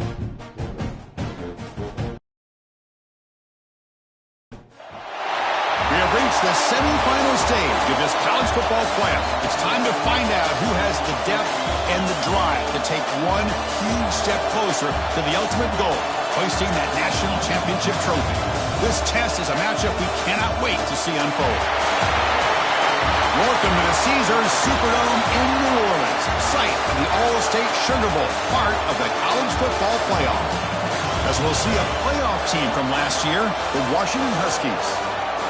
We have reached the semifinal stage of this college football playoff. It's time to find out who has the depth and the drive to take one huge step closer to the ultimate goal, hoisting that national championship trophy. This test is a matchup we cannot wait to see unfold. Welcome to the Caesars Superdome in New Orleans, site of the All-State Sugar Bowl, part of the college football playoff. As we'll see a playoff team from last year, the Washington Huskies,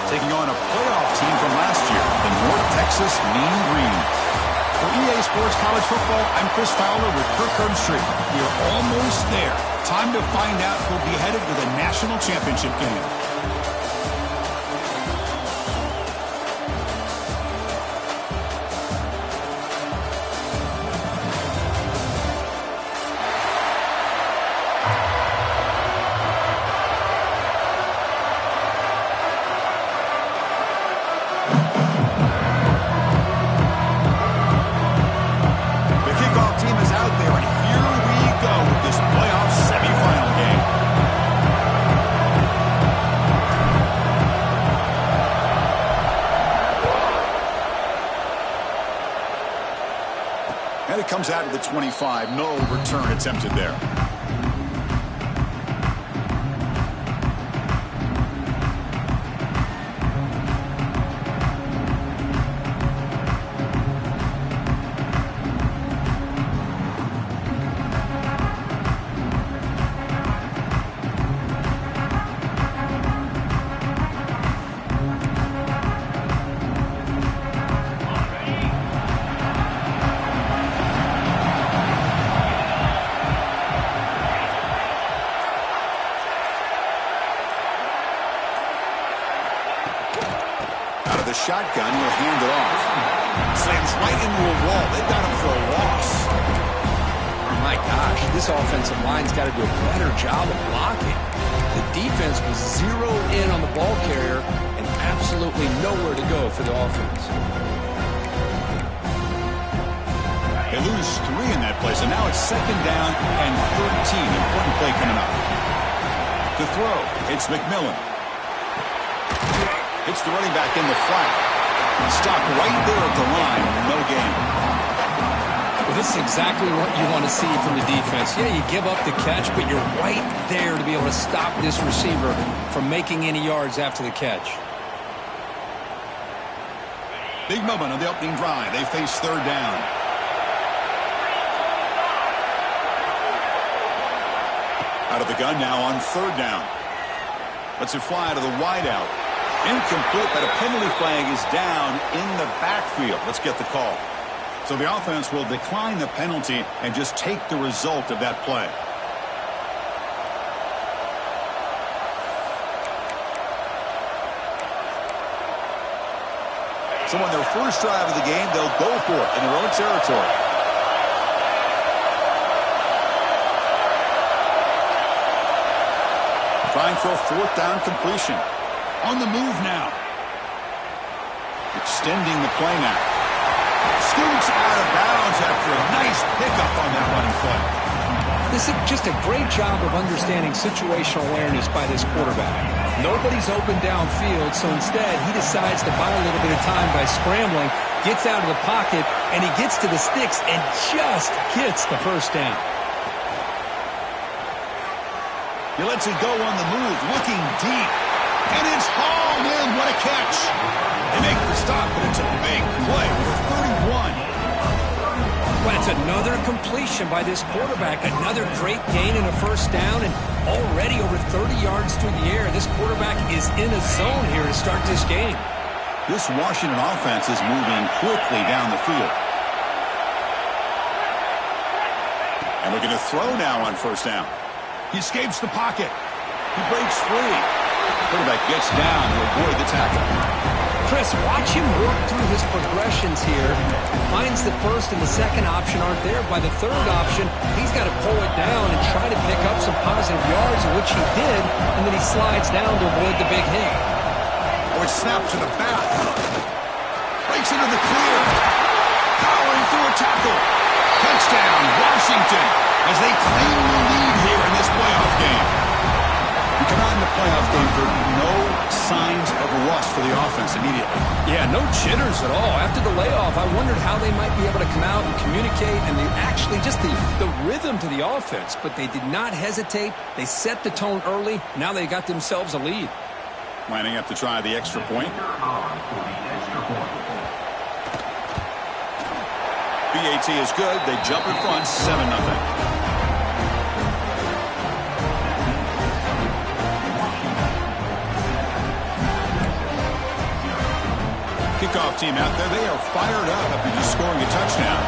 taking on a playoff team from last year, the North Texas Mean Green. For EA Sports College Football, I'm Chris Fowler with Kirk Herbstreit. We are almost there. Time to find out who'll be headed to the national championship game. And it comes out of the 25. No return attempted there. The shotgun will hand it off. Slams right into a wall. They've got him for a loss. Oh my gosh, this offensive line's got to do a better job of blocking. The defense was zeroed in on the ball carrier and absolutely nowhere to go for the offense. They lose 3 in that play, so now it's 2nd down and 13. Important play coming up. To throw, it's McMillan. It's the running back in the flat. Stopped right there at the line. No gain. Well, this is exactly what you want to see from the defense. Yeah, you give up the catch, but you're right there to be able to stop this receiver from making any yards after the catch. Big moment on the opening drive. They face 3rd down. Out of the gun now on 3rd down. Lets it fly to the wideout. Incomplete, but a penalty flag is down in the backfield. Let's get the call. So the offense will decline the penalty and just take the result of that play. So on their first drive of the game, they'll go for it in their own territory. Trying for a 4th down completion. On the move now. Extending the play now. Scoots out of bounds after a nice pickup on that running play. This is just a great job of understanding situational awareness by this quarterback. Nobody's open downfield, so instead he decides to buy a little bit of time by scrambling, gets out of the pocket, and he gets to the sticks and just gets the 1st down. He lets it go on the move, looking deep. And it's hauled in. What a catch. They make the stop, but it's a big play for 31. Well, it's another completion by this quarterback. Another great gain in a 1st down, and already over 30 yards through the air. This quarterback is in a zone here to start this game. This Washington offense is moving quickly down the field. And looking to throw now on 1st down. He escapes the pocket. He breaks free. Quarterback gets down to avoid the tackle. Chris, watch him work through his progressions here. Finds the 1st and the 2nd option aren't there. By the 3rd option, he's got to pull it down and try to pick up some positive yards, which he did, and then he slides down to avoid the big hit. Oh, it's snapped to the back. Breaks into the clear. Powering through a tackle. Touchdown, Washington, as they claim the lead here for the offense immediately. Yeah, no jitters at all. After the layoff, I wondered how they might be able to come out and communicate and actually just the rhythm to the offense. But they did not hesitate. They set the tone early. Now they got themselves a lead. Lining up to try the extra point. BAT is good. They jump in front, 7-0. Kickoff team out there. They are fired up after just scoring a touchdown.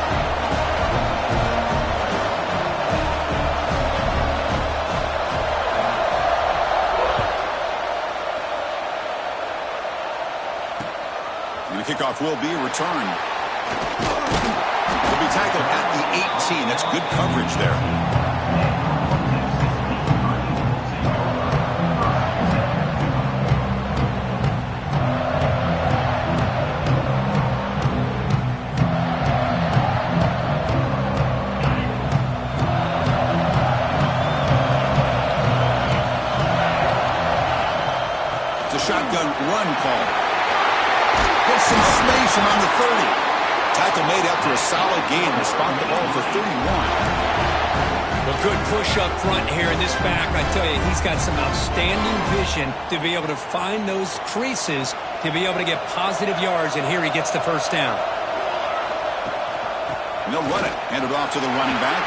And the kickoff will be returned. Will be tackled at the 18. That's good coverage there. Shotgun run call. Gets some space around the 30. Tackle made after a solid gain. They spot the ball for 31. Well, good push up front here in this back. I tell you, he's got some outstanding vision to be able to find those creases, to be able to get positive yards, and here he gets the first down. And they'll run it. Hand it off to the running back.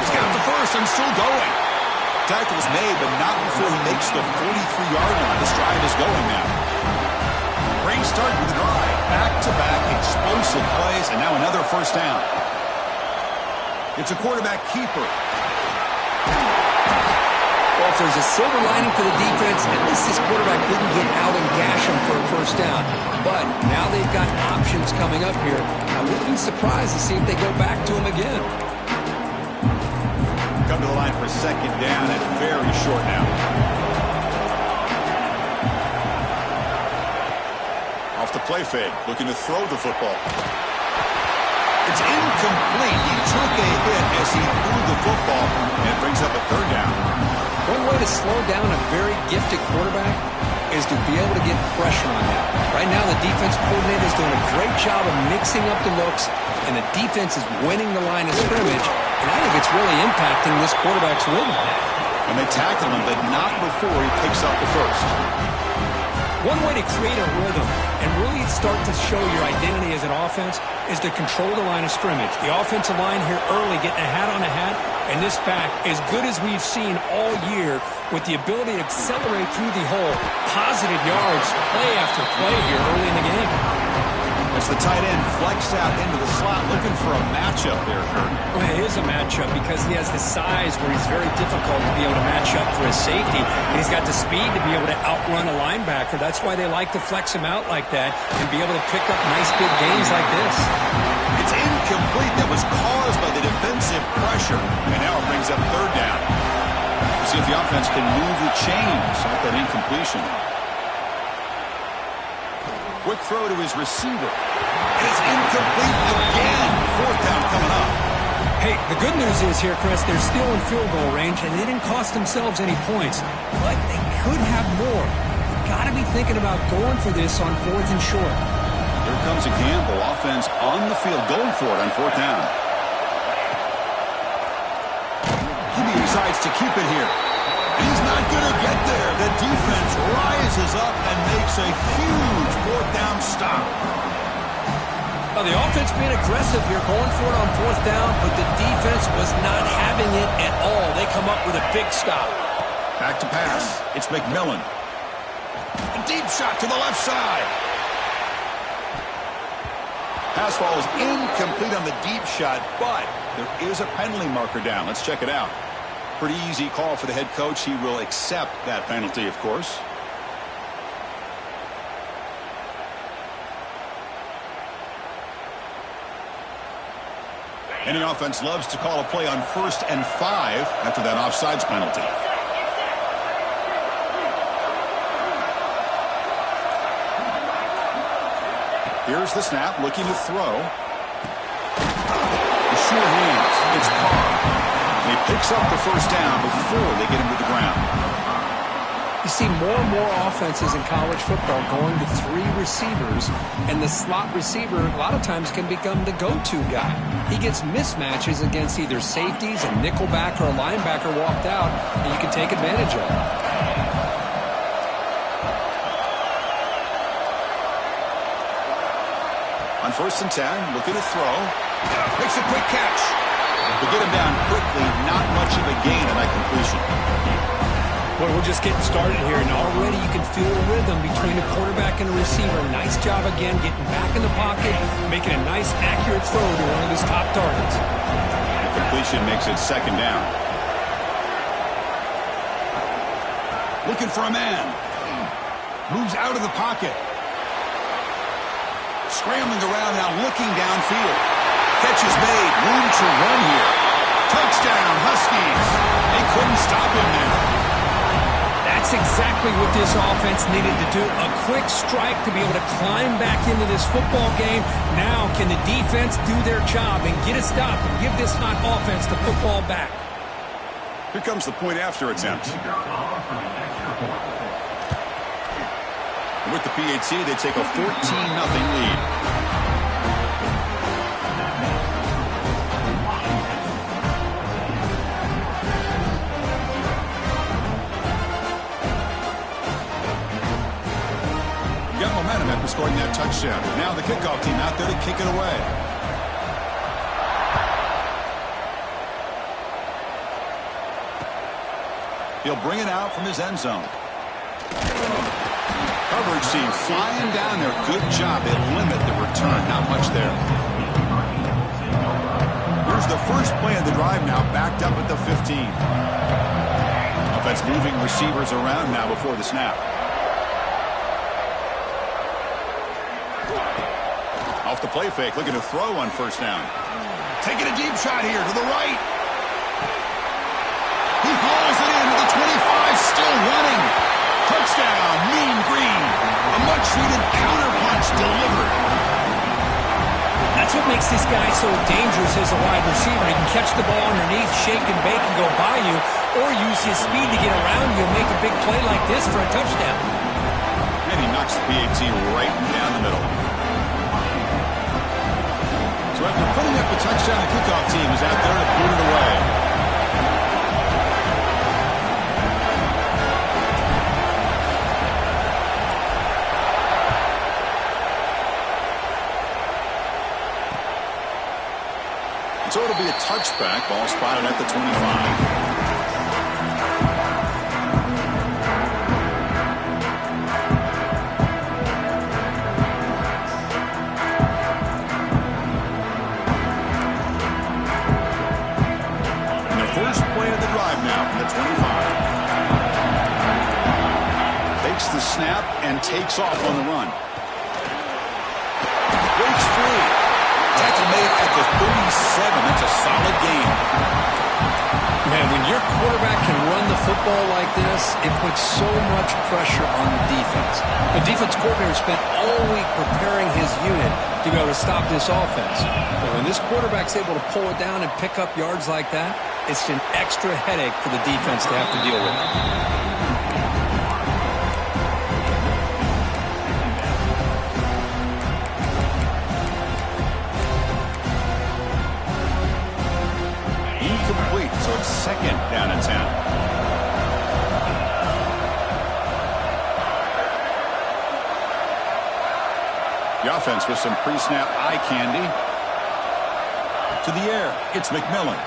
He's got the first and still going. Tackle is made, but not before he makes the 43-yard line. This drive is going now. Great start with the drive. Back-to-back explosive plays, and now another first down. It's a quarterback keeper. Well, if there's a silver lining for the defense, at least this quarterback didn't get out and gash him for a first down. But now they've got options coming up here. I wouldn't be surprised to see if they go back to him again. Come to the line for second down and very short now. Off the play fake, looking to throw the football. It's incomplete. He took a hit as he threw the football, and it brings up a third down. One way to slow down a very gifted quarterback is to be able to get pressure on him. Right now, the defense coordinator is doing a great job of mixing up the looks, and the defense is winning the line of scrimmage. And I think it's really impacting this quarterback's rhythm. And they tackle him, but not before he picks up the first. One way to create a rhythm and really start to show your identity as an offense is to control the line of scrimmage. The offensive line here early getting a hat on a hat, and this back, as good as we've seen all year, with the ability to accelerate through the hole, positive yards, play after play here early in the game. As the tight end flexed out into the slot, looking for a matchup there, Kurt. Well, it is a matchup because he has the size where he's very difficult to be able to match up for his safety. And he's got the speed to be able to outrun a linebacker. That's why they like to flex him out like that and be able to pick up nice big gains like this. It's incomplete. That was caused by the defensive pressure. And now it brings up third down. We'll see if the offense can move the chains off that incompletion. Quick throw to his receiver. It's incomplete again. Fourth down coming up. Hey, the good news is here, Chris, they're still in field goal range, and they didn't cost themselves any points. But they could have more. You've got to be thinking about going for this on fourth and short. Here comes a Campbell. Offense on the field, going for it on fourth down. He decides to keep it here. He's not going to get there. The defense rises up and makes a huge fourth down stop. Well, the offense being aggressive here, going for it on fourth down, but the defense was not having it at all. They come up with a big stop. Back to pass. It's McMillan. A deep shot to the left side. Pass falls incomplete on the deep shot, but there is a penalty marker down. Let's check it out. Pretty easy call for the head coach. He will accept that penalty, of course. Any offense loves to call a play on 1st and 5 after that offsides penalty. Here's the snap, looking to throw. The sure hands. It's Carr. And he picks up the first down before they get him to the ground. You see more and more offenses in college football going to 3 receivers, and the slot receiver a lot of times can become the go-to guy. He gets mismatches against either safeties, a nickelback, or a linebacker walked out, and you can take advantage of it. On 1st and 10, looking to throw. Makes a quick catch. To get him down quickly, not much of a gain on that completion. Well, we're just getting started here, and already you can feel the rhythm between the quarterback and the receiver. Nice job again, getting back in the pocket, making a nice, accurate throw to one of his top targets. The completion makes it 2nd down. Looking for a man. Moves out of the pocket. Scrambling around now, looking downfield. Catch is made. Room to run here. Touchdown, Huskies. They couldn't stop him there. That's exactly what this offense needed to do. A quick strike to be able to climb back into this football game. Now can the defense do their job and get a stop and give this hot offense the football back? Here comes the point after attempt. With the PAT, they take a 14-0 lead. Got momentum after scoring that touchdown. Now the kickoff team out there to kick it away. He'll bring it out from his end zone. Coverage team flying down there. Good job. They limit the return. Not much there. Here's the first play of the drive now, backed up at the 15. Offense moving receivers around now before the snap. Off the play fake, looking to throw on 1st down. Taking a deep shot here to the right. He hauls it into the 25, still running. Touchdown, Mean Green. A much-needed counterpunch delivered. That's what makes this guy so dangerous as a wide receiver. He can catch the ball underneath, shake and bake and go by you, or use his speed to get around you and make a big play like this for a touchdown. And he knocks the PAT right down the middle. So after putting up the touchdown, the kickoff team is out there to boot it away. So it'll be a touchback. Ball spotted at the 25. And the first play of the drive now from the 25. Takes the snap and takes off on the run. Breaks free. Tackle made at the 37. That's a solid gain. Man, when your quarterback can run the football like this, it puts so much pressure on the defense. The defense coordinator spent all week preparing his unit to be able to stop this offense. But when this quarterback's able to pull it down and pick up yards like that, it's an extra headache for the defense to have to deal with. So it's 2nd down and 10. The offense with some pre-snap eye candy. To the air, it's McMillan.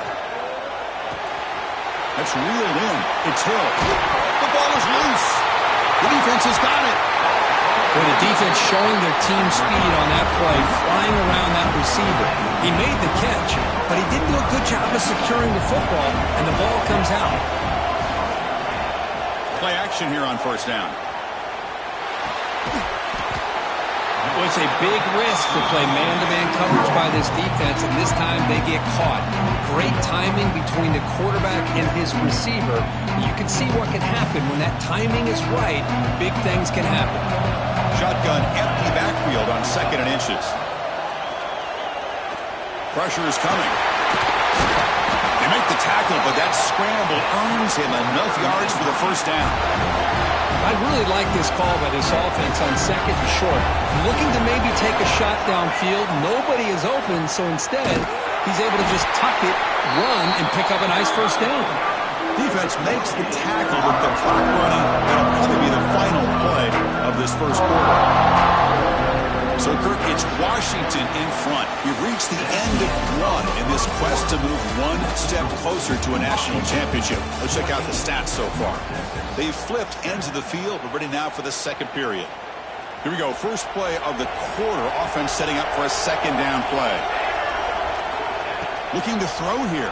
That's reeled in. It's Hill. The ball is loose. The defense has got it. Well, the defense showing their team speed on that play, flying around that receiver. He made the catch, but he didn't do a good job of securing the football, and the ball comes out. Play action here on 1st down. Well, it's a big risk to play man-to-man coverage by this defense, and this time they get caught. Great timing between the quarterback and his receiver. You can see what can happen when that timing is right. Big things can happen. Shotgun empty backfield on 2nd and inches. Pressure is coming. They make the tackle, but that scramble earns brings him enough yards for the first down. I really like this call by this offense on second and short. Looking to maybe take a shot downfield. Nobody is open, so instead, he's able to just tuck it, run, and pick up a nice first down. Defense makes the tackle with the clock running. That'll probably be the final play of this first quarter. So, Kirk, it's Washington in front. We've reached the end of one in this quest to move one step closer to a national championship. Let's check out the stats so far. They've flipped ends of the field. We're ready now for the second period. Here we go. First play of the quarter. Offense setting up for a second down play. Looking to throw here.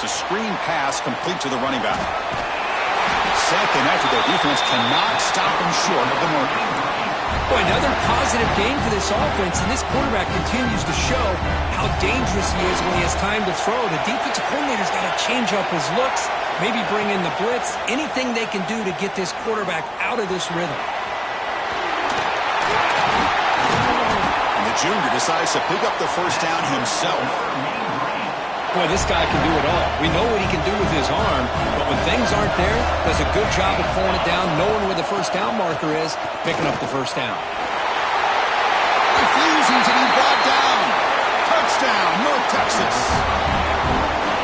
It's a screen pass complete to the running back. Second effort. The defense cannot stop him short of the mark. Boy, another positive game for this offense, and this quarterback continues to show how dangerous he is when he has time to throw. The defensive coordinator's got to change up his looks, maybe bring in the blitz, anything they can do to get this quarterback out of this rhythm. And the junior decides to pick up the first down himself. Boy, this guy can do it all. We know what he can do with his arm, but when things aren't there, does a good job of pulling it down, knowing where the first down marker is, picking up the first down. Refusing to be brought down. Touchdown, North Texas.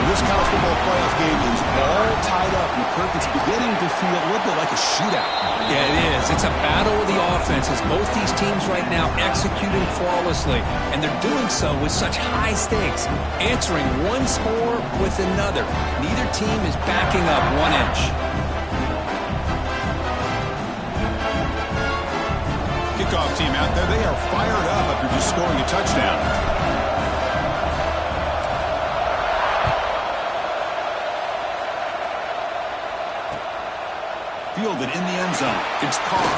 This college football playoff game is all tied up, and Kirk, it's beginning to feel a little bit like a shootout. Yeah, it is. It's a battle of the offenses. Both these teams right now executing flawlessly, and they're doing so with such high stakes, answering one score with another. Neither team is backing up 1 inch. Kickoff team out there, they are fired up after just scoring a touchdown. Fielded in the end zone. It's Carr.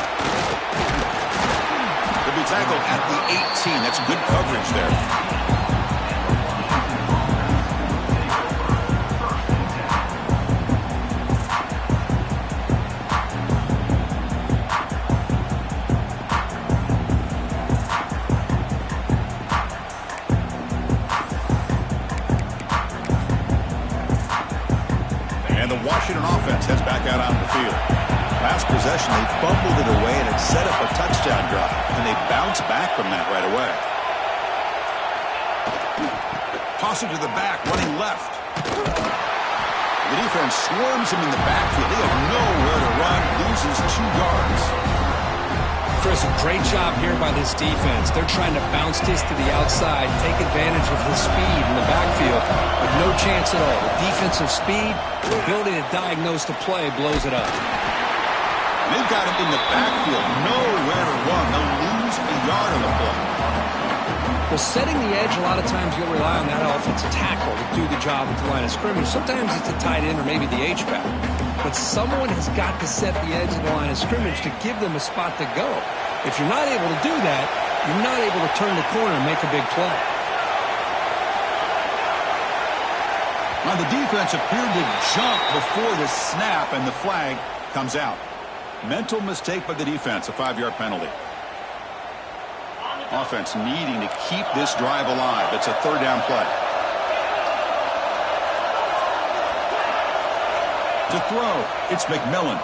He'll be tackled at the 18. That's good coverage there. And the Washington offense heads back out on the field. Last possession, they fumbled it away, and it set up a touchdown drive. And they bounced back from that right away. Toss it to the back, running left. The defense swarms him in the backfield. They have nowhere to run, loses 2 yards. Chris, a great job here by this defense. They're trying to bounce this to the outside, take advantage of his speed in the backfield, but no chance at all. The defensive speed, the ability to diagnose the play, blows it up. They've got him in the backfield, nowhere to run. They'll lose a yard on the play. Well, setting the edge, a lot of times you'll rely on that offensive tackle to do the job at the line of scrimmage. Sometimes it's a tight end or maybe the H-back. But someone has got to set the edge of the line of scrimmage to give them a spot to go. If you're not able to do that, you're not able to turn the corner and make a big play. Now the defense appeared to jump before the snap, and the flag comes out. Mental mistake by the defense, a 5-yard penalty. Offense needing to keep this drive alive. It's a 3rd down play. To throw, it's McMillan.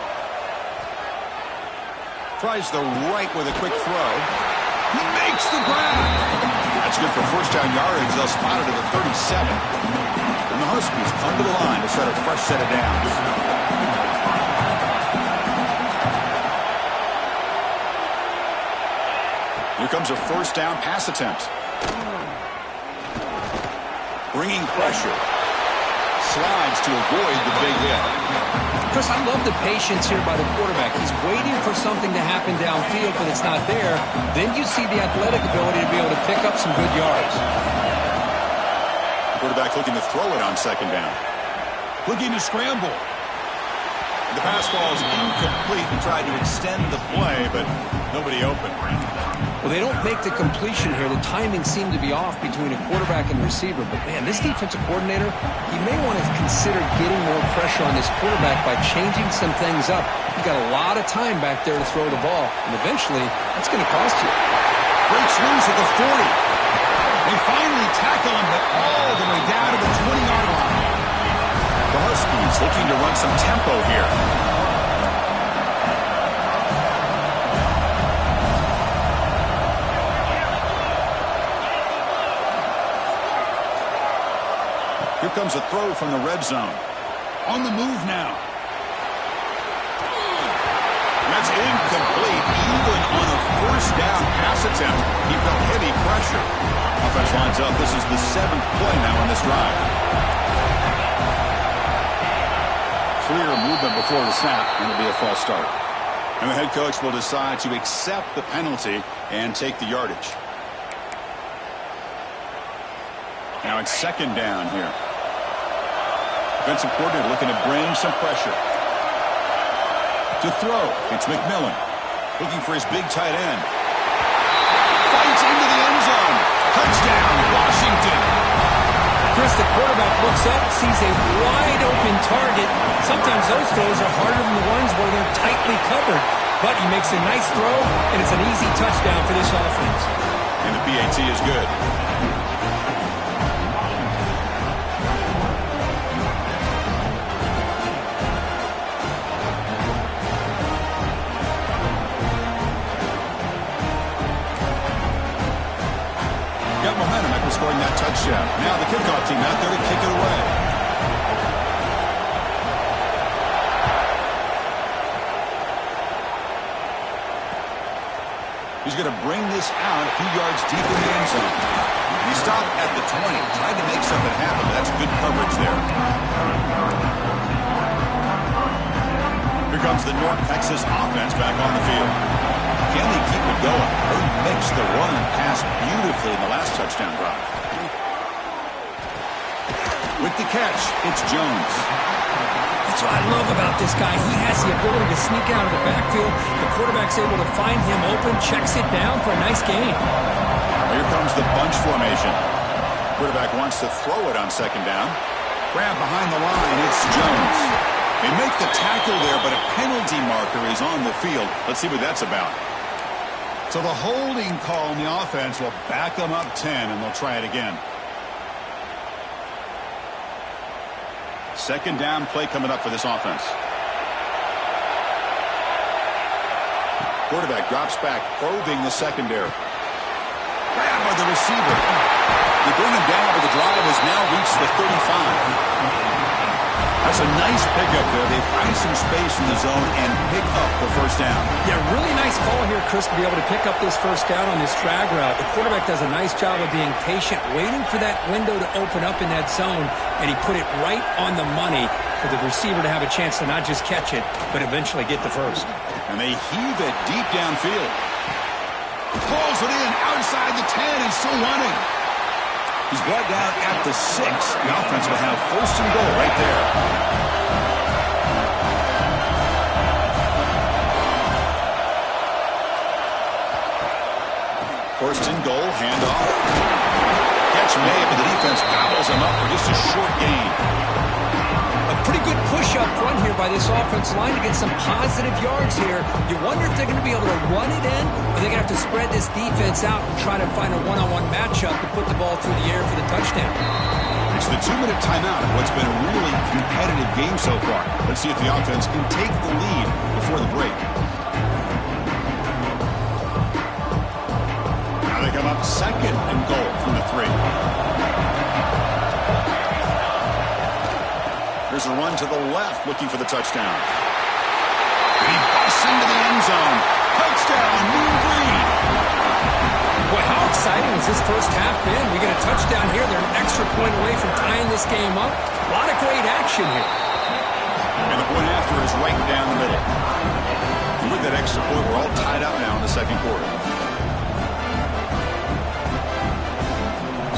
Tries the right with a quick throw. He makes the grab. That's good for first down yardage. They'll spot it at the 37. And the Huskies come to the line to set a fresh set of downs. Here comes a first down pass attempt. Bringing pressure. Slides to avoid the big hit. Chris, I love the patience here by the quarterback. He's waiting for something to happen downfield, but it's not there. Then you see the athletic ability to be able to pick up some good yards. Quarterback looking to throw it on second down. Looking to scramble. The pass ball is incomplete and tried to extend the play, but nobody open. Well, they don't make the completion here. The timing seemed to be off between a quarterback and receiver. But, man, this defensive coordinator, he may want to consider getting more pressure on this quarterback by changing some things up. You've got a lot of time back there to throw the ball, and eventually that's going to cost you. Breaks loose at the 40. They finally tackle him, but all the way down to the 20-yard line. The Huskies looking to run some tempo here. Here comes a throw from the red zone. On the move now. That's incomplete. Even on a first down pass attempt, he felt heavy pressure. Offense lines up. This is the 7th play now on this drive. Clear movement before the snap, and it'll be a false start. And the head coach will decide to accept the penalty and take the yardage. Now it's 2nd down here. Defensive coordinator looking to bring some pressure. To throw, it's McMillan. Looking for his big tight end. Fights into the end zone. Touchdown, Washington. Chris, the quarterback looks up, sees a wide-open target. Sometimes those throws are harder than the ones where they're tightly covered. But he makes a nice throw, and it's an easy touchdown for this offense. And the PAT is good. Got momentum after scoring that touchdown. Now the kickoff team out there to kick it away. He's going to bring this out a few yards deep in the end zone. He stopped at the 20, tried to make something happen, but that's good coverage there. Here comes the North Texas offense back on the field. Can they keep it going? They mixed the run and pass beautifully in the last touchdown drive. With the catch, it's Jones. That's what I love about this guy. He has the ability to sneak out of the backfield. The quarterback's able to find him open, checks it down for a nice gain. Here comes the bunch formation. Quarterback wants to throw it on 2nd down. Grab behind the line, it's Jones. They make the tackle there, but a penalty marker is on the field. Let's see what that's about. So the holding call on the offense will back them up 10, and they'll try it again. 2nd down play coming up for this offense. Quarterback drops back, probing the secondary. Grab by the receiver. They bring him down, but the drive has now reached the 35. That's a nice pickup there. They find some space in the zone and pick up the first down. Yeah, really nice call here, Chris, to be able to pick up this first down on this drag route. The quarterback does a nice job of being patient, waiting for that window to open up in that zone, and he put it right on the money for the receiver to have a chance to not just catch it, but eventually get the first. And they heave it deep downfield. Pulls it in outside the 10 and still running. He's brought down at the 6. The offense will have 1st and goal right there. First and goal, handoff. Catch made, but the defense gobbles him up for just a short gain. A pretty good push up front here by this offensive line to get some positive yards here. You wonder if they're going to be able to run it in, or they're going to have to spread this defense out and try to find a one-on-one matchup to put the ball through the air for the touchdown. It's the 2-minute timeout of what's been a really competitive game so far. Let's see if the offense can take the lead before the break. Now they come up 2nd and goal from the 3. There's a run to the left looking for the touchdown. And he busts into the end zone. Touchdown, Mean Green. Boy, how exciting has this first half been? We get a touchdown here. They're an extra point away from tying this game up. A lot of great action here. And the point after is right down the middle. And with that extra point, we're all tied up now in the 2nd quarter.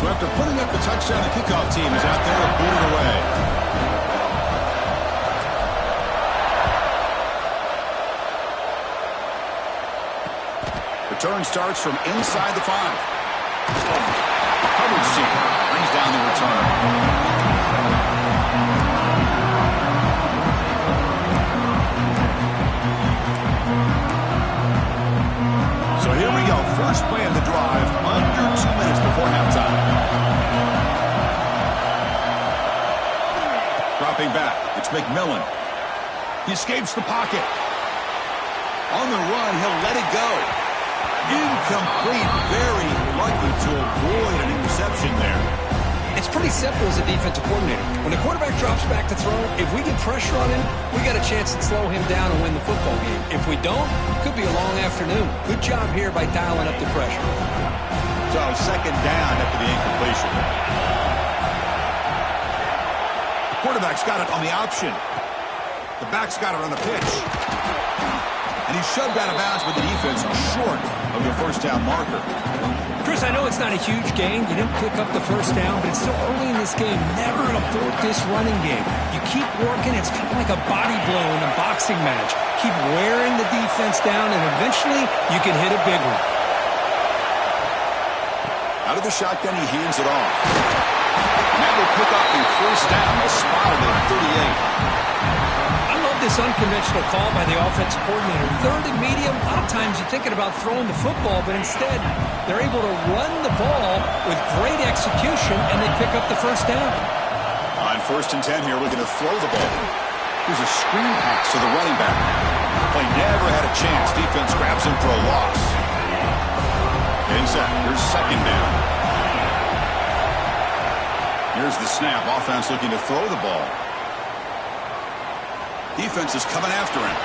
So after putting up the touchdown, the kickoff team is out there to boot it away. Return starts from inside the 5. Coverage team brings down the return. So here we go. First play of the drive, under 2 minutes before halftime. Dropping back. It's McMillan. He escapes the pocket. On the run, he'll let it go. Incomplete. Very lucky to avoid an interception there. It's pretty simple as a defensive coordinator. When the quarterback drops back to throw, if we get pressure on him, we got a chance to slow him down and win the football game. If we don't, it could be a long afternoon. Good job here by dialing up the pressure. So second down after the incompletion. The quarterback's got it on the option. The back's got it on the pitch. And he's shoved out of bounds with the defense short of the first down marker. Chris, I know it's not a huge gain. You didn't pick up the first down, but it's still early in this game. Never abort this running game. You keep working. It's kind of like a body blow in a boxing match. Keep wearing the defense down, and eventually you can hit a big one. Out of the shotgun, he hands it off. And that will pick up the first down. A spot at 38. I love this unconventional call by the offensive coordinator. Third and medium, a lot of times you're thinking about throwing the football, but instead they're able to run the ball with great execution, and they pick up the first down. On 1st and 10 here, looking to throw the ball. Here's a screen pass to the running back. Play never had a chance. Defense grabs him for a loss. Getting set. Here's second down. Here's the snap. Offense looking to throw the ball. Defense is coming after him.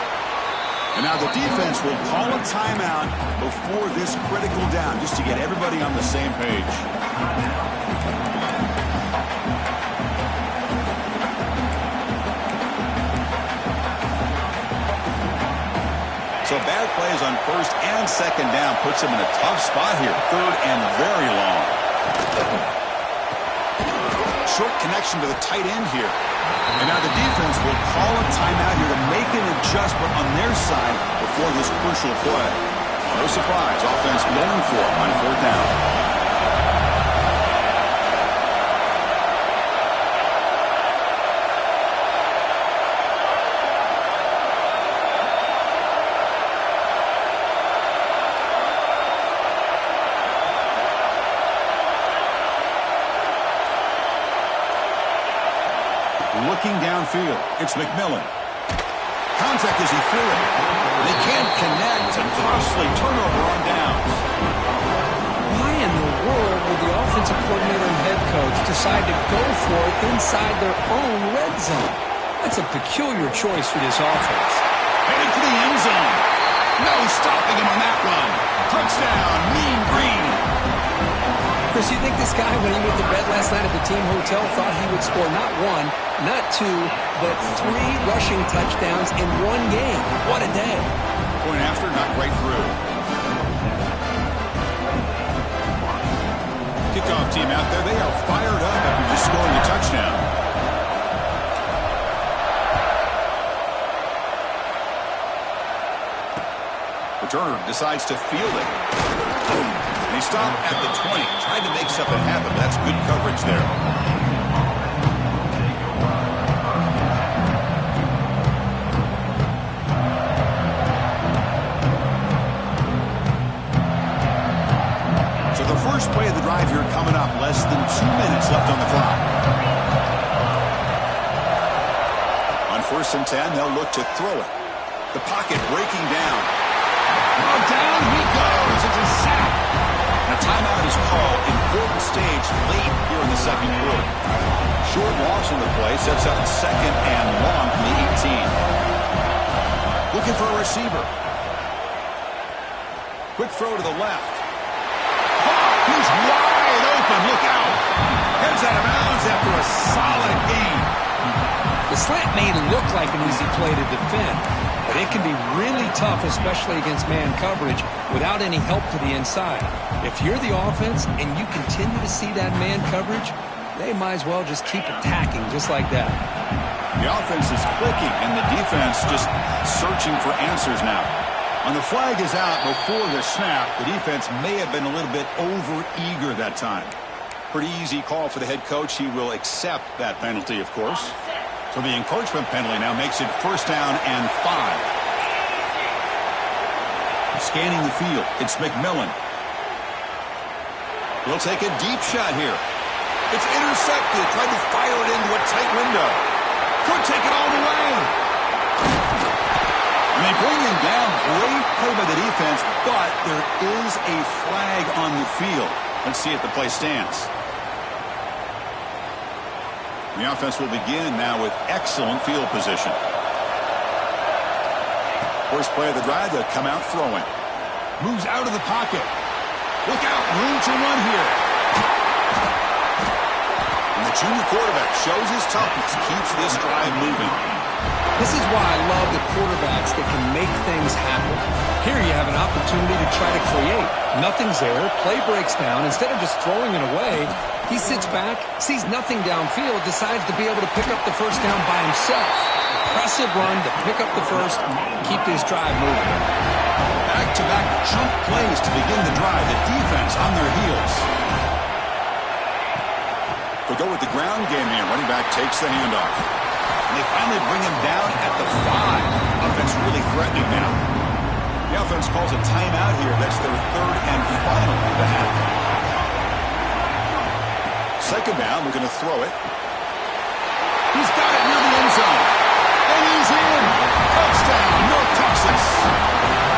And now the defense will call a timeout before this critical down, just to get everybody on the same page. So bad plays on 1st and 2nd down puts him in a tough spot here. 3rd and very long. Short connection to the tight end here. And now the defense will call a timeout here to make an adjustment on their side before this crucial play. No surprise, offense going for it on 4th down. Looking downfield, it's McMillan. Contact as he threw it. They can't connect. A costly turnover on downs. Why in the world would the offensive coordinator and head coach decide to go for it inside their own red zone? That's a peculiar choice for this offense. Headed for the end zone. No stopping him on that run. Touchdown, Mean Green. Chris, you think this guy, when he went to bed last night at the team hotel, thought he would score not 1, not 2, but 3 rushing touchdowns in one game? What a day. Point after, not right through. Kickoff team out there, they are fired up after just scoring a touchdown. Returner decides to field it. And he stopped at the 20, tried to make something happen, but that's good coverage there. So the first play of the drive here coming up, less than 2 minutes left on the clock. On 1st and 10, they'll look to throw it. The pocket breaking down. Oh, down he goes. It's a sack. And a timeout is called. Important stage late here in the second quarter. Short loss in the play sets up 2nd and long from the 18. Looking for a receiver. Quick throw to the left. He's wide open. Look out. Heads out of bounds after a solid gain. The slant may look like an easy play to defend, but it can be really tough, especially against man coverage, without any help to the inside. If you're the offense and you continue to see that man coverage, they might as well just keep attacking just like that. The offense is clicking, and the defense just searching for answers now. When the flag is out before the snap, the defense may have been a little bit over-eager that time. Pretty easy call for the head coach. He will accept that penalty, of course. So the encouragement penalty now makes it 1st down and 5. Scanning the field, it's McMillan. He'll take a deep shot here. It's intercepted. Tried to fire it into a tight window. Could take it all the way. And they bring him down. Great play by the defense, but there is a flag on the field. Let's see if the play stands. The offense will begin now with excellent field position. First play of the drive, they'll come out throwing. Moves out of the pocket. Look out, room to run here. And the junior quarterback shows his toughness, keeps this drive moving. This is why I love the quarterbacks that can make things happen. Here you have an opportunity to try to create. Nothing's there, play breaks down. Instead of just throwing it away, he sits back, sees nothing downfield, decides to be able to pick up the first down by himself. Impressive run to pick up the first, keep this drive moving. Back-to-back jump plays to begin the drive. The defense on their heels. We'll go with the ground game here. Running back takes the handoff. And they finally bring him down at the 5. Offense really threatening now. The offense calls a timeout here. That's their third and final of the half. Second down, we're going to throw it. He's got it near the end zone. And he's in. Touchdown, North Texas.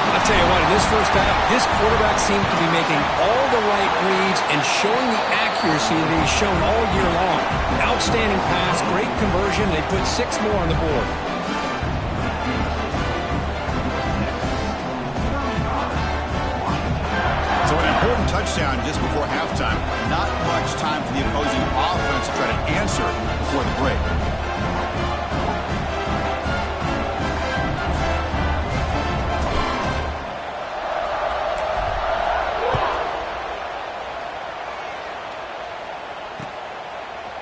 I'll tell you what, in this first half, this quarterback seems to be making all the right reads and showing the accuracy that he's shown all year long. Outstanding pass, great conversion. They put 6 more on the board. So an important touchdown just before halftime. Not much time for the opposing offense to try to answer before the break.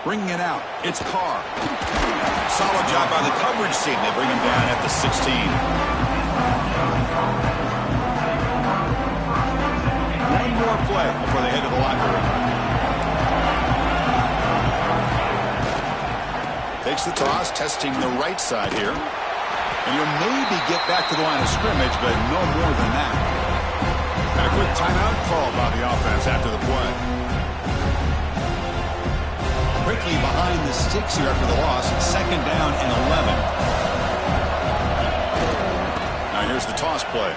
Bringing it out, it's Carr. Solid job by the coverage team. They bring him down at the 16. One more play before they head to the locker room. Takes the toss, testing the right side here. And he'll maybe get back to the line of scrimmage, but no more than that. And a quick timeout call by the offense after the play. Quickly behind the sticks here after the loss. Second down and 11. Now here's the toss play.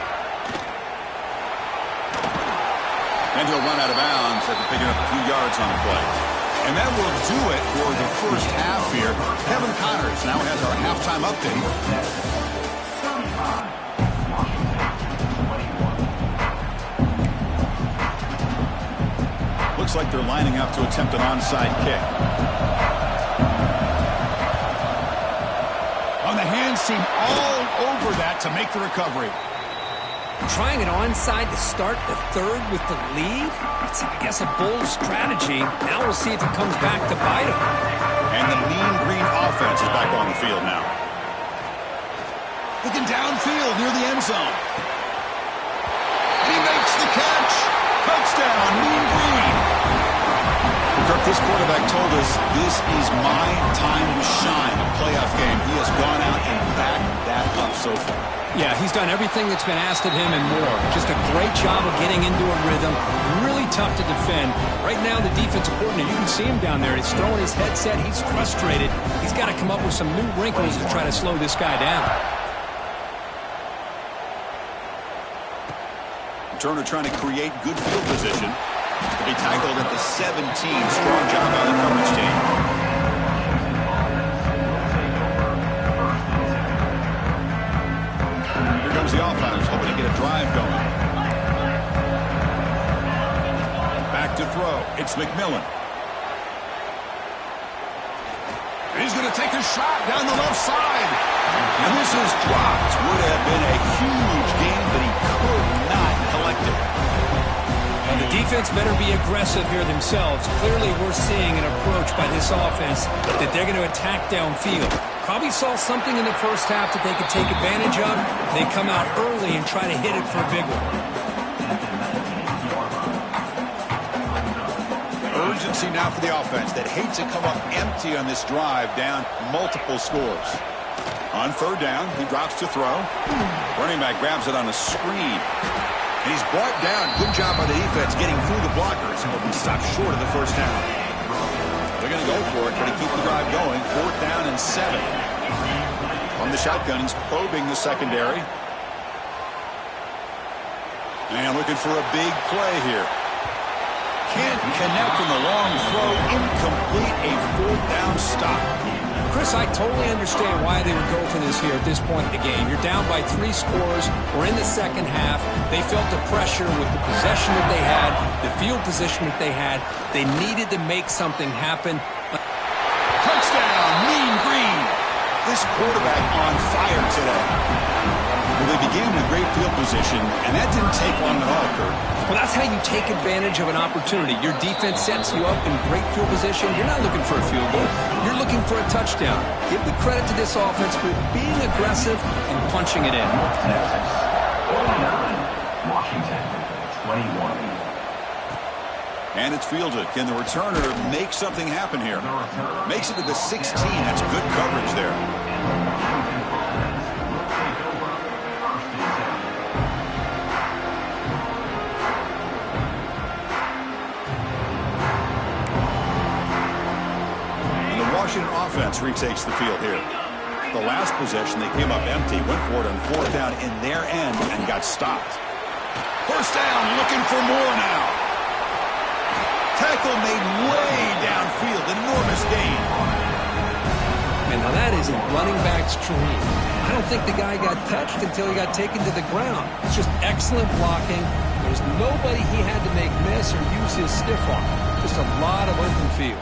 And he'll run out of bounds after picking up a few yards on the play. And that will do it for the first half here. Kevin Connors now has our halftime update. Looks like they're lining up to attempt an onside kick. On the hands team all over that to make the recovery. Trying an onside to start the third with the lead? It's, I guess, a bold strategy. Now we'll see if it comes back to bite him. And the mean green offense is back on the field now. Looking downfield near the end zone. He makes the catch. Touchdown, Mean Green. Kirk, this quarterback told us this is my time to shine. A playoff game. He has gone out and backed that up so far. Yeah, he's done everything that's been asked of him and more. Just a great job of getting into a rhythm. Really tough to defend. Right now, the defensive coordinator, you can see him down there. He's throwing his headset. He's frustrated. He's got to come up with some new wrinkles to try to slow this guy down. Turner trying to create good field position. To be tackled at the 17. Strong job by the coverage team. Here comes the offense, hoping to get a drive going. Back to throw. It's McMillan. He's going to take a shot down the left side. And this is dropped. Would have been a huge game, but he could not collect it. And the defense better be aggressive here themselves. Clearly, we're seeing an approach by this offense that they're going to attack downfield. Probably saw something in the first half that they could take advantage of. They come out early and try to hit it for a big one. Urgency now for the offense that hates to come up empty on this drive, down multiple scores. On third down, he drops to throw. Running back grabs it on a screen. And he's brought down. Good job by the defense getting through the blockers. But we stop short of the first down. They're going to go for it, try to keep the drive going. Fourth down and 7. From the shotgun, he's probing the secondary. And looking for a big play here. Can't connect on the long throw. Incomplete. A fourth down stop. Chris, I totally understand why they would go for this here at this point in the game. You're down by 3 scores. We're in the second half. They felt the pressure with the possession that they had, the field position that they had. They needed to make something happen. Touchdown, Mean Green. This quarterback on fire today. Well, they began in a great field position, and that didn't take long at all, Kurt. Well, that's how you take advantage of an opportunity. Your defense sets you up in great field position. You're not looking for a field goal. You're looking for a touchdown. Give the credit to this offense for being aggressive and punching it in. Washington, 21. And it's fielded. Can the returner make something happen here? Makes it to the 16. That's good coverage there. Washington offense retakes the field here. The last possession, they came up empty, went for it on 4th down in their end, and got stopped. First down, looking for more now. Tackle made way downfield, enormous gain. And now that is a running back's dream. I don't think the guy got touched until he got taken to the ground. It's just excellent blocking. There's nobody he had to make miss or use his stiff arm. Just a lot of open field.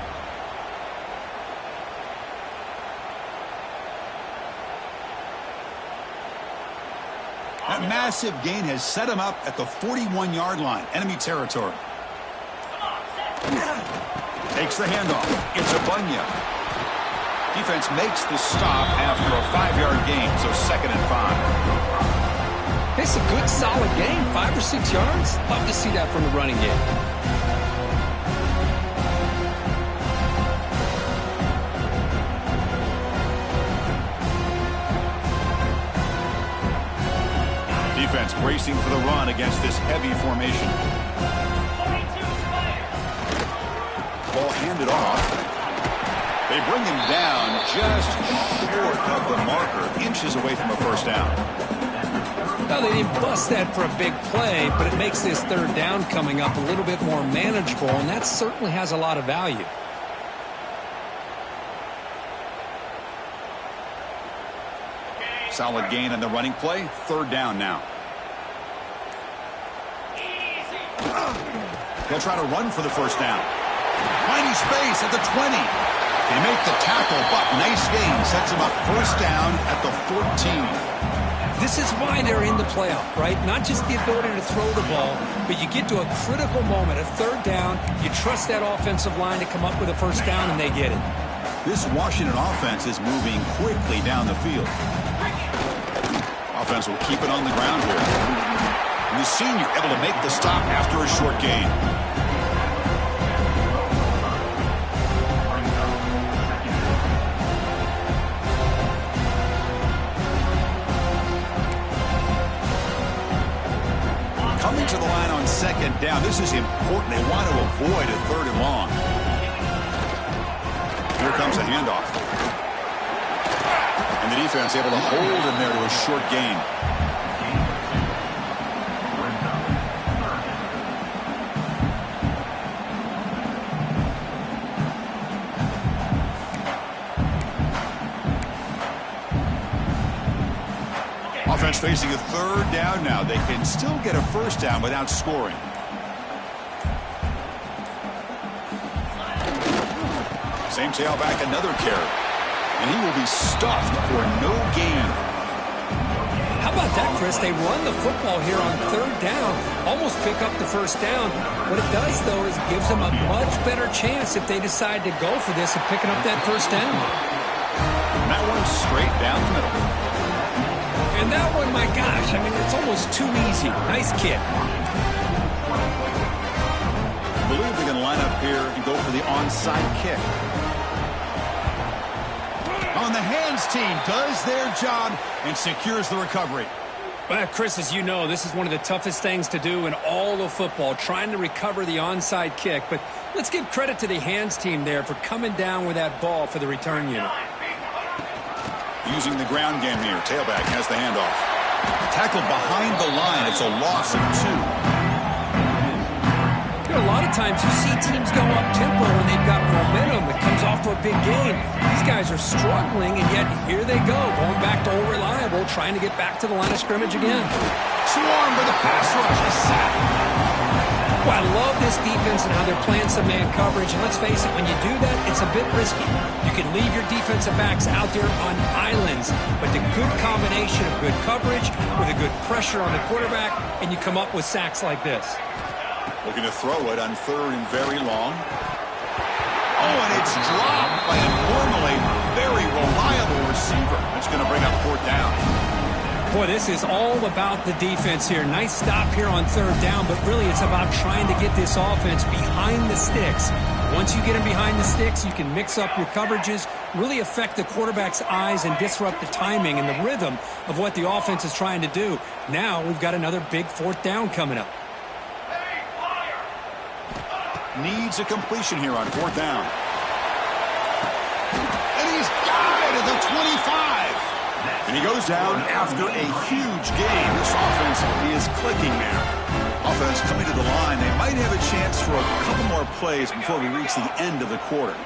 That massive gain has set him up at the 41-yard line, enemy territory. Takes the handoff. It's Abunya. Defense makes the stop after a 5-yard gain, so 2nd and 5. It's a good, solid game, 5 or 6 yards. Love to see that from the running game. Defense bracing for the run against this heavy formation. Ball handed off. They bring him down just short of the marker, inches away from a first down. Now, they didn't bust that for a big play, but it makes this 3rd down coming up a little bit more manageable, and that certainly has a lot of value. Solid gain on the running play. 3rd down now. They'll try to run for the first down. Finding space at the 20. They make the tackle, but nice gain. Sets him up first down at the 14. This is why they're in the playoff, right? Not just the ability to throw the ball, but you get to a critical moment, a 3rd down. You trust that offensive line to come up with a first down, and they get it. This Washington offense is moving quickly down the field. Offense will keep it on the ground here. And the senior able to make the stop after a short gain. Coming to the line on 2nd down. This is important. They want to avoid a 3rd and long. Here comes a handoff. And the defense able to hold him there to a short gain. Offense facing a 3rd down now. They can still get a first down without scoring. Same tailback, another carry. And he will be stuffed for no gain. How about that, Chris? They run the football here on 3rd down, almost pick up the first down. What it does, though, is it gives them a much better chance if they decide to go for this of picking up that first down. And that one's straight down the middle. And that one, my gosh, I mean, it's almost too easy. Nice kick. I believe they're going to line up here and go for the onside kick. On the hands team does their job and secures the recovery. Well, Chris, as you know, this is one of the toughest things to do in all of football, trying to recover the onside kick. But let's give credit to the hands team there for coming down with that ball for the return unit. Using the ground game here. Tailback has the handoff. Tackled behind the line. It's a loss of 2. You know, a lot of times you see teams go up-tempo when they've got momentum that comes off for a big gain. These guys are struggling, and yet here they go, going back to old reliable, trying to get back to the line of scrimmage again. Swarmed by the pass rush. A sack. Well, I love this defense and how they're playing some man coverage. And let's face it, when you do that, it's a bit risky. You can leave your defensive backs out there on islands, but the good combination of good coverage with a good pressure on the quarterback, and you come up with sacks like this. Looking to throw it on 3rd and very long. Oh, and it's dropped by a normally very reliable receiver. It's going to bring up 4th down. Boy, this is all about the defense here. Nice stop here on 3rd down, but really it's about trying to get this offense behind the sticks. Once you get them behind the sticks, you can mix up your coverages, really affect the quarterback's eyes and disrupt the timing and the rhythm of what the offense is trying to do. Now we've got another big 4th down coming up. Needs a completion here on 4th down. And he's got it at the 25. And he goes down after a huge gain. This offense is clicking now. Offense coming to the line. They might have a chance for a couple more plays before we reach the end of the quarter.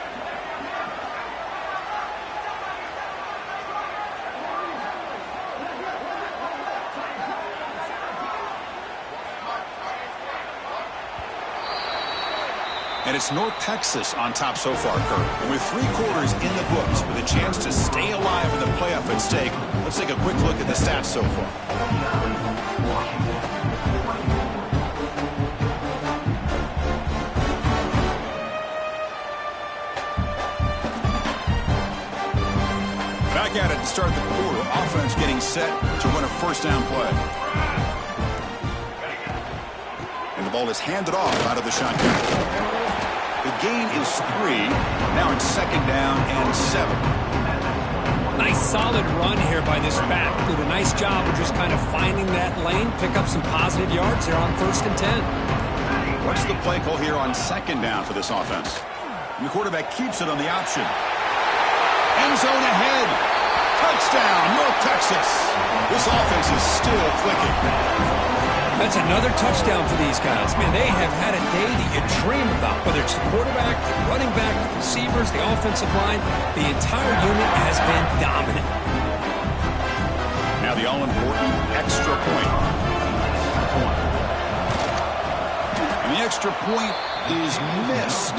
And it's North Texas on top so far, Kurt. With 3 quarters in the books, with a chance to stay alive in the playoff at stake, let's take a quick look at the stats so far. Back at it to start the quarter. Offense getting set to run a 1st down play. And the ball is handed off out of the shotgun. The gain is 3. Now it's 2nd down and 7. Nice solid run here by this back. Did a nice job of just kind of finding that lane, pick up some positive yards there on 1st and 10. What's the play call here on 2nd down for this offense? And the quarterback keeps it on the option. End zone ahead. Touchdown, North Texas. This offense is still clicking. That's another touchdown for these guys. Man, they have had a day that you dream about, whether it's the quarterback, the running back, the receivers, the offensive line. The entire unit has been dominant. Now the all-important extra point. And the extra point is missed.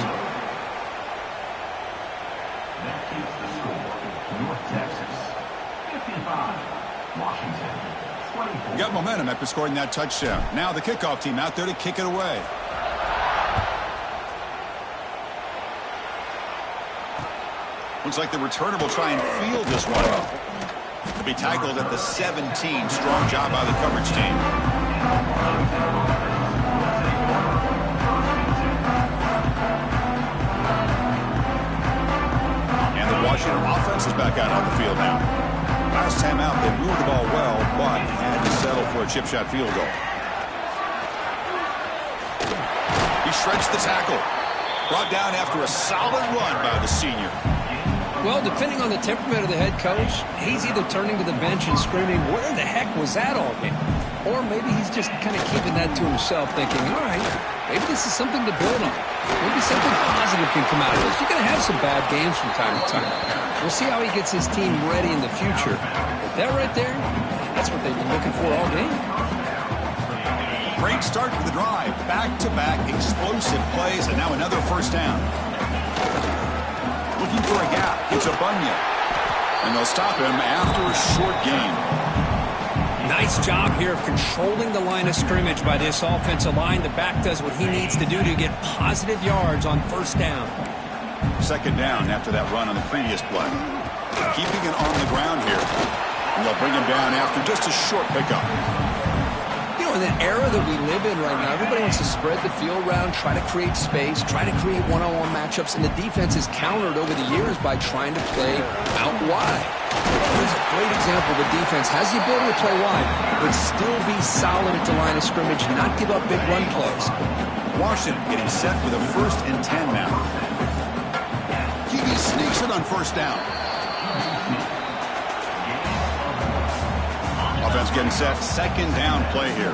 That keeps the score. North Texas, 55. Washington. Got momentum after scoring that touchdown. Now the kickoff team out there to kick it away. Looks like the returner will try and field this one. To be tackled at the 17. Strong job by the coverage team. And the Washington offense is back out on the field now. Last time out, they moved the ball well, but had to settle for a chip shot field goal. He shreds the tackle. Brought down after a solid run by the senior. Well, depending on the temperament of the head coach, he's either turning to the bench and screaming, where the heck was that all game? Or maybe he's just kind of keeping that to himself, thinking, all right, maybe this is something to build on. Maybe something positive can come out of this. You're going to have some bad games from time to time. We'll see how he gets his team ready in the future. But that right there, that's what they've been looking for all game. Great start to the drive. Back-to-back explosive plays, and now another 1st down. Looking for a gap. It's a Bunyan. And they'll stop him after a short gain. Nice job here of controlling the line of scrimmage by this offensive line. The back does what he needs to do to get positive yards on 1st down. 2nd down after that run on the previous play. Keeping it on the ground here. And they'll bring him down after just a short pickup. You know, in the era that we live in right now, everybody wants to spread the field around, try to create space, try to create one-on-one matchups, and the defense is countered over the years by trying to play out wide. Here's a great example. The defense has the ability to play wide, but still be solid at the line of scrimmage, not give up big run plays. Washington getting set with a 1st and 10 now. He sneaks it on 1st down. getting set. Second down play here.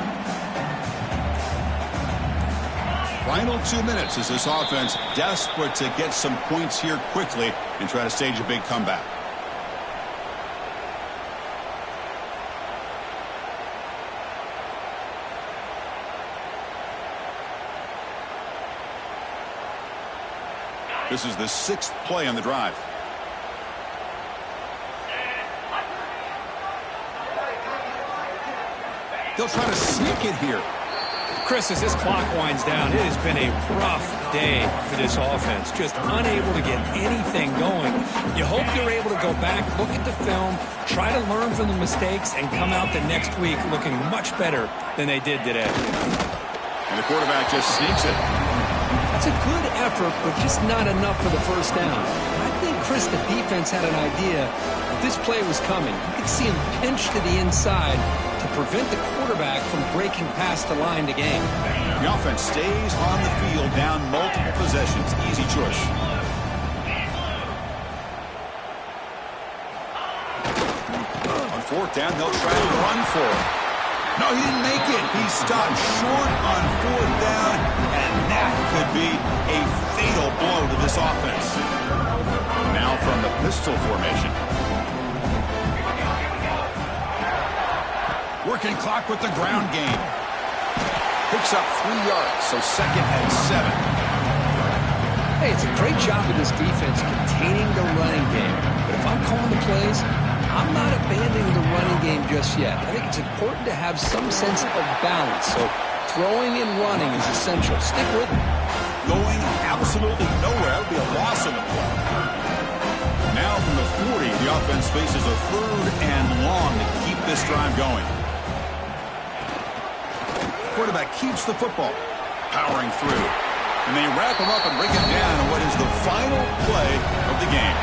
Final 2 minutes as this offense desperate to get some points here quickly and try to stage a big comeback. This is the 6th play on the drive. They'll try to sneak it here. Chris, as this clock winds down, it has been a rough day for this offense. Just unable to get anything going. You hope you're able to go back, look at the film, try to learn from the mistakes, and come out the next week looking much better than they did today. And the quarterback just sneaks it. That's a good effort, but just not enough for the first down. I think, Chris, the defense had an idea that this play was coming. You could see him pinch to the inside to prevent the quarterback from breaking past the line to gain. The offense stays on the field, down multiple possessions. Easy choice. On 4th down, they'll try to run for it. No, he didn't make it. He stopped short on 4th down, and that could be a fatal blow to this offense. Now from the pistol formation. Working clock with the ground game. Picks up 3 yards, so 2nd and 7. Hey, it's a great job of this defense containing the running game. But if I'm calling the plays, I'm not abandoning the running game just yet. I think it's important to have some sense of balance. So throwing and running is essential. Stick with it. Going absolutely nowhere. That would be a loss in the play. Now from the 40, the offense faces a 3rd and long to keep this drive going. Quarterback keeps the football, powering through. And they wrap him up and bring it down on what is the final play of the game.